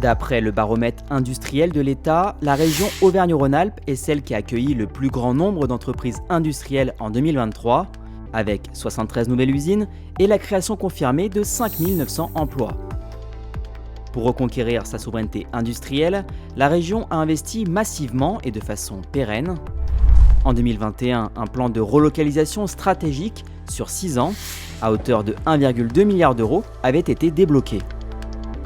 D'après le baromètre industriel de l'État, la région Auvergne-Rhône-Alpes est celle qui a accueilli le plus grand nombre d'entreprises industrielles en 2023, avec 73 nouvelles usines et la création confirmée de 5 900 emplois. Pour reconquérir sa souveraineté industrielle, la région a investi massivement et de façon pérenne. En 2021, un plan de relocalisation stratégique sur 6 ans, à hauteur de 1,2 milliard d'euros, avait été débloqué.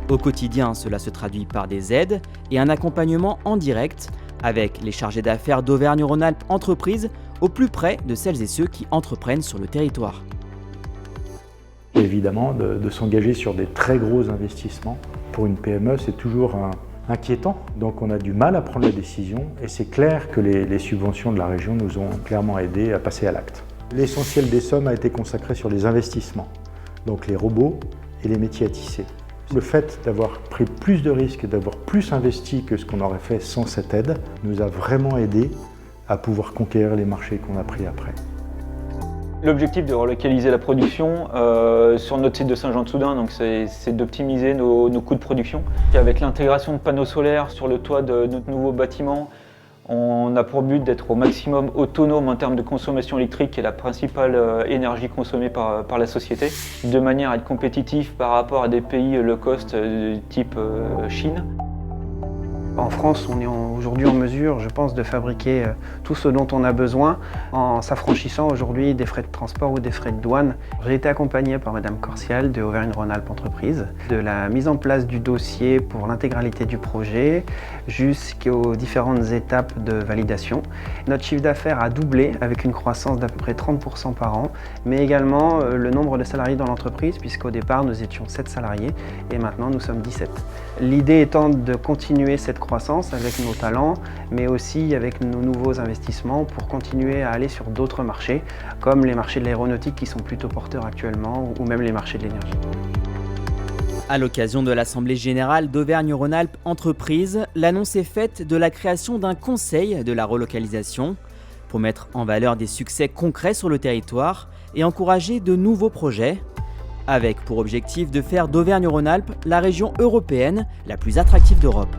Au quotidien, cela se traduit par des aides et un accompagnement en direct avec les chargés d'affaires d'Auvergne-Rhône-Alpes Entreprises au plus près de celles et ceux qui entreprennent sur le territoire. Évidemment, de s'engager sur des très gros investissements pour une PME, c'est toujours inquiétant. Donc on a du mal à prendre la décision et c'est clair que les subventions de la région nous ont clairement aidés à passer à l'acte. L'essentiel des sommes a été consacré sur les investissements, donc les robots et les métiers à tisser. Le fait d'avoir pris plus de risques et d'avoir plus investi que ce qu'on aurait fait sans cette aide nous a vraiment aidés à pouvoir conquérir les marchés qu'on a pris après. L'objectif de relocaliser la production sur notre site de Saint-Jean-de-Soudain, c'est d'optimiser nos coûts de production. Et avec l'intégration de panneaux solaires sur le toit de notre nouveau bâtiment, on a pour but d'être au maximum autonome en termes de consommation électrique, qui est la principale énergie consommée par la société, de manière à être compétitif par rapport à des pays low cost type Chine. En France, on est aujourd'hui en mesure, je pense, de fabriquer tout ce dont on a besoin en s'affranchissant aujourd'hui des frais de transport ou des frais de douane. J'ai été accompagné par Madame Corsial de Auvergne-Rhône-Alpes Entreprises, de la mise en place du dossier pour l'intégralité du projet jusqu'aux différentes étapes de validation. Notre chiffre d'affaires a doublé avec une croissance d'à peu près 30% par an, mais également le nombre de salariés dans l'entreprise, puisqu'au départ nous étions 7 salariés et maintenant nous sommes 17. L'idée étant de continuer cette croissance avec nos talents, mais aussi avec nos nouveaux investissements pour continuer à aller sur d'autres marchés, comme les marchés de l'aéronautique qui sont plutôt porteurs actuellement, ou même les marchés de l'énergie. À l'occasion de l'Assemblée générale d'Auvergne-Rhône-Alpes Entreprises, l'annonce est faite de la création d'un conseil de la relocalisation pour mettre en valeur des succès concrets sur le territoire et encourager de nouveaux projets, avec pour objectif de faire d'Auvergne-Rhône-Alpes la région européenne la plus attractive d'Europe.